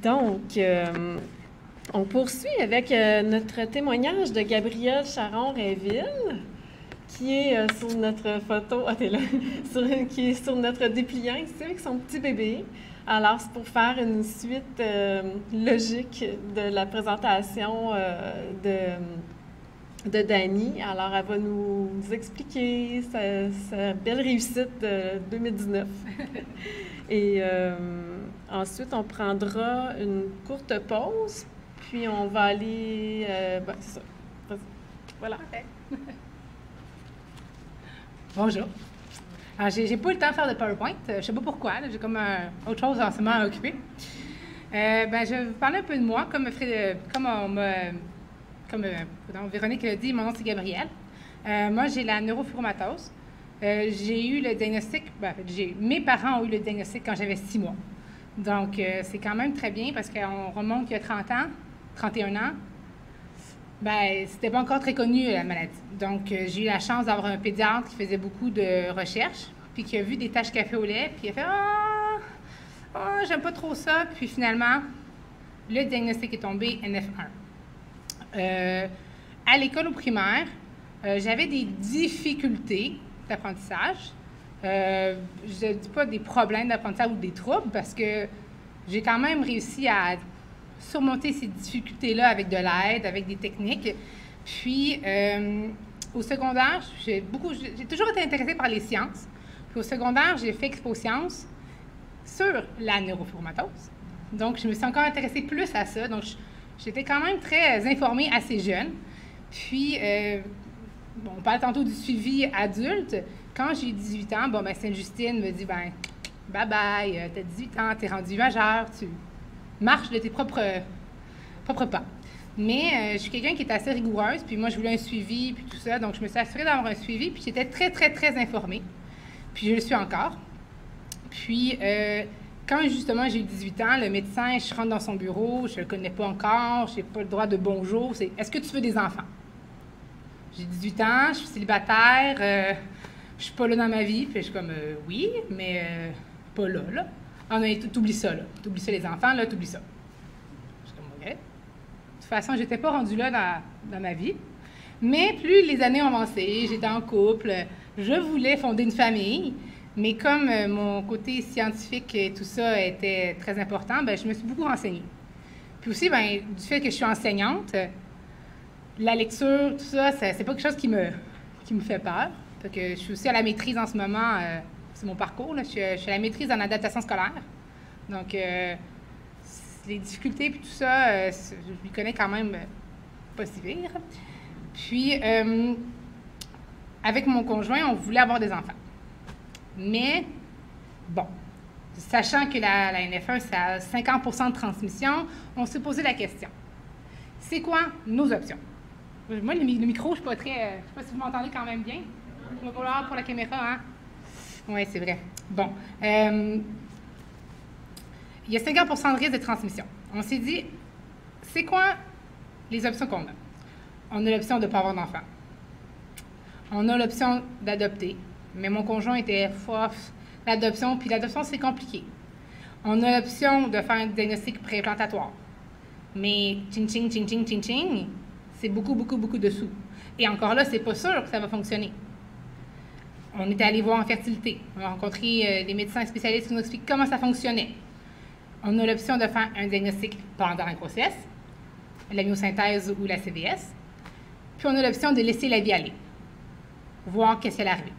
Donc, on poursuit avec notre témoignage de Gabrielle Charon-Rainville, qui est sur notre photo, t'es là, qui est sur notre dépliant ici avec son petit bébé. Alors, c'est pour faire une suite logique de la présentation de Dani. Alors, elle va nous expliquer sa belle réussite de 2019. Et ensuite, on prendra une courte pause, puis on va aller... c'est ça. Voilà. Bonjour. Alors, j'ai pas eu le temps de faire de PowerPoint. Je sais pas pourquoi. J'ai comme autre chose en ce moment à occuper. Je vais vous parler un peu de moi. Comme Véronique l'a dit, mon nom c'est Gabrielle. Moi, j'ai la neurofibromatose. J'ai eu le diagnostic, mes parents ont eu le diagnostic quand j'avais 6 mois. Donc, c'est quand même très bien parce qu'on remonte il y a 30 ans, 31 ans. C'était pas encore très connu, la maladie. Donc, j'ai eu la chance d'avoir un pédiatre qui faisait beaucoup de recherches, puis qui a vu des taches café au lait, puis il a fait « Ah, j'aime pas trop ça ». Puis finalement, le diagnostic est tombé NF1. À l'école au primaire, j'avais des difficultés d'apprentissage. Je ne dis pas des problèmes d'apprentissage ou des troubles, parce que j'ai quand même réussi à surmonter ces difficultés-là avec de l'aide, avec des techniques. Puis, au secondaire, j'ai toujours été intéressée par les sciences. Puis au secondaire, j'ai fait Expo Sciences sur la neurofibromatose. Donc, je me suis encore intéressée plus à ça. Donc, j'étais quand même très informée assez jeune. Puis, on parle tantôt du suivi adulte. Quand j'ai eu 18 ans, Sainte-Justine me dit, bye-bye, t'as 18 ans, t'es rendu majeur, tu marches de tes propres pas. Mais je suis quelqu'un qui est assez rigoureuse, puis moi, je voulais un suivi, puis tout ça. Donc, je me suis assurée d'avoir un suivi, puis j'étais très, très, très informée. Puis, je le suis encore. Puis, quand justement j'ai eu 18 ans, le médecin, je rentre dans son bureau, je ne le connais pas encore, je n'ai pas le droit de bonjour. C'est « Est-ce que tu veux des enfants? » J'ai 18 ans, je suis célibataire, je suis pas là dans ma vie. Puis je suis comme « Oui, mais pas là, là. » Ah non, t'oublies ça, là. T'oublies ça, les enfants, là, t'oublies ça. Je suis comme « OK. » De toute façon, je n'étais pas rendue là dans ma vie. Mais plus les années ont avancé, j'étais en couple, je voulais fonder une famille. Mais comme mon côté scientifique et tout ça était très important, je me suis beaucoup renseignée. Puis aussi, du fait que je suis enseignante, la lecture, tout ça, c'est pas quelque chose qui me fait peur. Fait que je suis aussi à la maîtrise en ce moment, c'est mon parcours, là. Je suis à la maîtrise en adaptation scolaire. Donc, les difficultés puis tout ça, je les connais quand même pas si pire. Puis, avec mon conjoint, on voulait avoir des enfants. Mais, sachant que la NF1, c'est à 50% de transmission, on s'est posé la question. C'est quoi nos options? Moi, le micro, je ne sais pas si vous m'entendez quand même bien. On va voir pour la caméra, hein? Oui, c'est vrai. Bon. Il y a 50% de risque de transmission. On s'est dit, c'est quoi les options qu'on a? On a l'option de ne pas avoir d'enfant. On a l'option d'adopter. Mais mon conjoint était l'adoption, puis l'adoption, c'est compliqué. On a l'option de faire un diagnostic préimplantatoire. Mais ching-ching, ching-ching, ching-ching, c'est beaucoup, beaucoup, beaucoup de sous. Et encore là, c'est pas sûr que ça va fonctionner. On était allé voir en fertilité. On a rencontré des médecins spécialistes qui nous expliquent comment ça fonctionnait. On a l'option de faire un diagnostic pendant la grossesse, la myosynthèse ou la CVS. Puis on a l'option de laisser la vie aller, voir qu'est-ce qui allait arriver.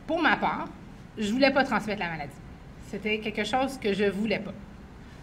Pour ma part, je ne voulais pas transmettre la maladie. C'était quelque chose que je ne voulais pas.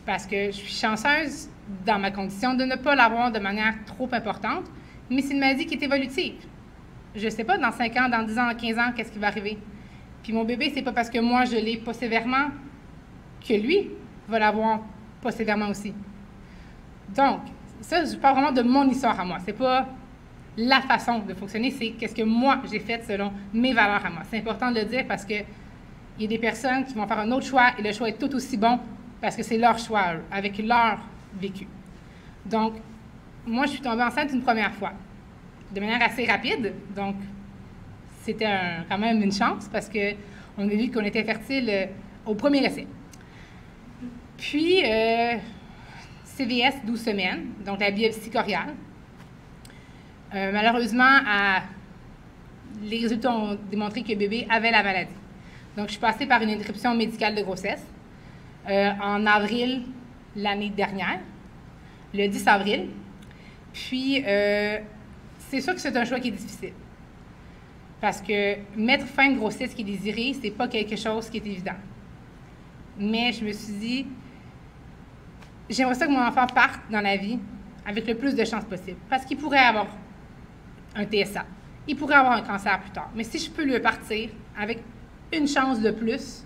Parce que je suis chanceuse dans ma condition de ne pas l'avoir de manière trop importante, mais c'est une maladie qui est évolutive. Je ne sais pas dans 5 ans, dans 10 ans, dans 15 ans, qu'est-ce qui va arriver. Puis mon bébé, c'est pas parce que moi, je l'ai pas sévèrement que lui va l'avoir pas sévèrement aussi. Donc, ça, je parle vraiment de mon histoire à moi. C'est pas la façon de fonctionner, c'est qu'est-ce que moi, j'ai fait selon mes valeurs à moi. C'est important de le dire parce qu'il y a des personnes qui vont faire un autre choix et le choix est tout aussi bon parce que c'est leur choix, avec leur vécu. Donc, moi, je suis tombée enceinte une première fois, de manière assez rapide. Donc, c'était quand même une chance parce qu'on a vu qu'on était fertile au premier essai. Puis, CVS 12 semaines, donc la biopsie coriale. Malheureusement, les résultats ont démontré que le bébé avait la maladie. Donc, je suis passée par une interruption médicale de grossesse en avril l'année dernière, le 10 avril. Puis, c'est sûr que c'est un choix qui est difficile. Parce que mettre fin à une grossesse qui est désirée, c'est pas quelque chose qui est évident. Mais je me suis dit, j'aimerais ça que mon enfant parte dans la vie avec le plus de chances possible. Parce qu'il pourrait avoir un TSA. Il pourrait avoir un cancer plus tard. Mais si je peux lui partir avec une chance de plus,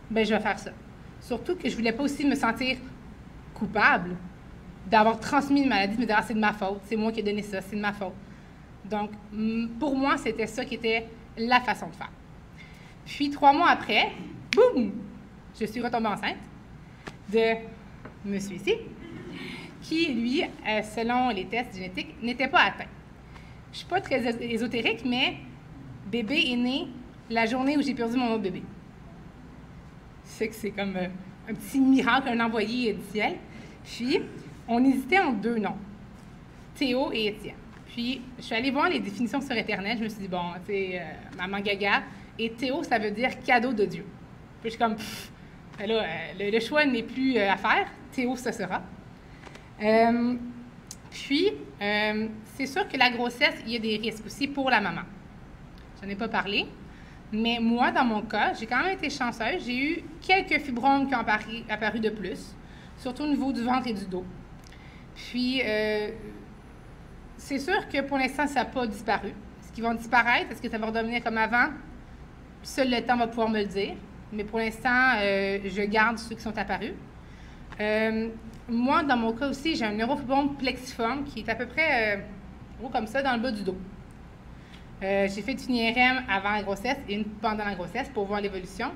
ben je vais faire ça. Surtout que je voulais pas aussi me sentir coupable d'avoir transmis une maladie, me dire, ah, c'est de ma faute, c'est moi qui ai donné ça, c'est de ma faute. Donc, pour moi, c'était ça qui était la façon de faire. Puis, 3 mois après, boum, je suis retombée enceinte de monsieur ici, qui, lui, selon les tests génétiques, n'était pas atteint. Je ne suis pas très ésotérique, mais bébé est né la journée où j'ai perdu mon autre bébé. Je sais que c'est comme un petit miracle, un envoyé du ciel. Puis, on hésitait entre 2 noms, Théo et Étienne. Puis, je suis allée voir les définitions sur Internet. Je me suis dit, bon, tu sais, maman gaga. Et Théo, ça veut dire cadeau de Dieu. Puis, je suis comme, là, le choix n'est plus à faire. Théo, ce sera. Puis, c'est sûr que la grossesse, il y a des risques aussi pour la maman. Je n'en ai pas parlé. Mais moi, dans mon cas, j'ai quand même été chanceuse. J'ai eu quelques fibromes qui ont apparu de plus, surtout au niveau du ventre et du dos. Puis, c'est sûr que pour l'instant, ça n'a pas disparu. Est-ce qu'ils vont disparaître? Est-ce que ça va redevenir comme avant? Seul le temps va pouvoir me le dire. Mais pour l'instant, je garde ceux qui sont apparus. Moi, dans mon cas aussi, j'ai un neurofibrome plexiforme qui est à peu près gros comme ça dans le bas du dos. J'ai fait une IRM avant la grossesse et une pendant la grossesse pour voir l'évolution.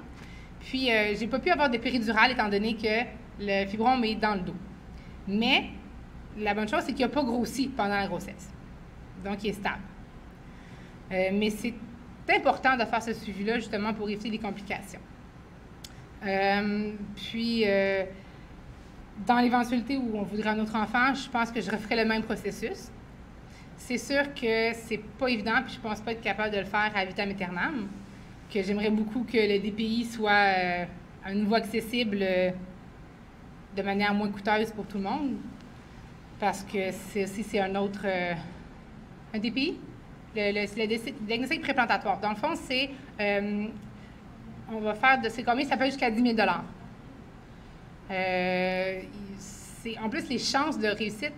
Puis, j'ai pas pu avoir de péridurale étant donné que le fibrome est dans le dos. Mais la bonne chose, c'est qu'il n'a pas grossi pendant la grossesse. Donc, il est stable. Mais c'est important de faire ce suivi-là, justement, pour éviter des complications. Puis, dans l'éventualité où on voudrait un autre enfant, je pense que je referai le même processus. C'est sûr que c'est pas évident, puis je pense pas être capable de le faire à vitam aeternam, que j'aimerais beaucoup que le DPI soit à un niveau accessible de manière moins coûteuse pour tout le monde, parce que c'est un autre... un DPI, le diagnostic préplantatoire. Dans le fond, c'est... on va faire de ces combien, ça peut jusqu'à 10 000 $. En plus, les chances de réussite,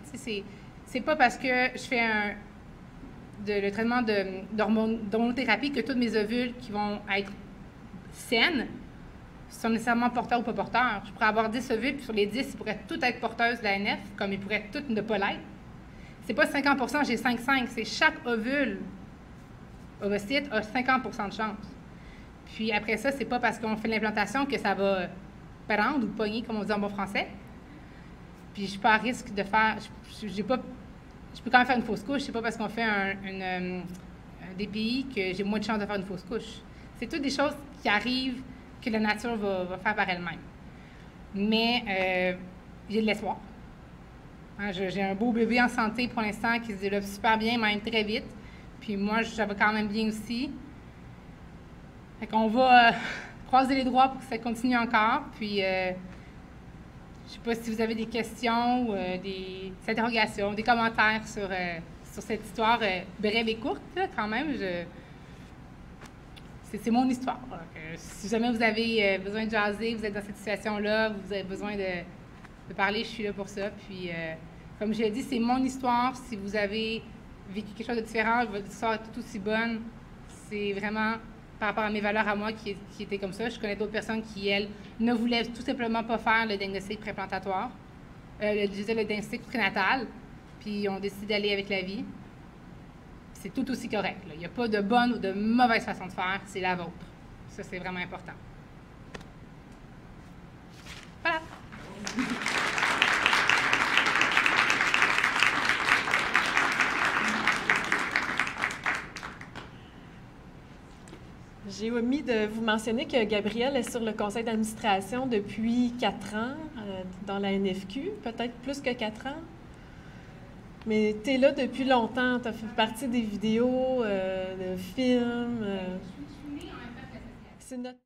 c'est pas parce que je fais le traitement d'hormonothérapie que tous mes ovules qui vont être saines sont nécessairement porteurs ou pas porteurs. Je pourrais avoir 10 ovules, puis sur les 10, ils pourraient tous être porteuses de l'ANF, comme ils pourraient tous ne pas l'être. C'est pas 50%, j'ai 5,5. C'est chaque ovule ovocyte a 50% de chance. Puis après ça, c'est pas parce qu'on fait l'implantation que ça va prendre ou pogner, comme on dit en bon français. Puis je suis pas à risque de faire... Je peux quand même faire une fausse couche. C'est pas parce qu'on fait un DPI que j'ai moins de chances de faire une fausse couche. C'est toutes des choses qui arrivent que la nature va faire par elle-même. Mais j'ai de l'espoir. Hein, j'ai un beau bébé en santé pour l'instant qui se développe super bien, même très vite. Puis moi, ça va quand même bien aussi. Fait qu'on va croiser les doigts pour que ça continue encore. Puis, je sais pas si vous avez des questions ou des interrogations, des commentaires sur cette histoire brève et courte, là, quand même. C'est mon histoire. Donc, si jamais vous avez besoin de jaser, vous êtes dans cette situation-là, vous avez besoin de parler, je suis là pour ça. Puis, comme je l'ai dit, c'est mon histoire. Si vous avez vécu quelque chose de différent, votre histoire est tout aussi bonne. C'est vraiment par rapport à mes valeurs à moi qui étaient comme ça. Je connais d'autres personnes qui, elles, ne voulaient tout simplement pas faire le diagnostic préplantatoire, le diagnostic prénatal, puis ont décidé d'aller avec la vie. C'est tout aussi correct. Là. Il n'y a pas de bonne ou de mauvaise façon de faire, c'est la vôtre. Ça, c'est vraiment important. Voilà. J'ai omis de vous mentionner que Gabrielle est sur le conseil d'administration depuis 4 ans dans la NFQ, peut-être plus que 4 ans. Mais tu es là depuis longtemps, tu as fait partie des vidéos, de films. C'est notre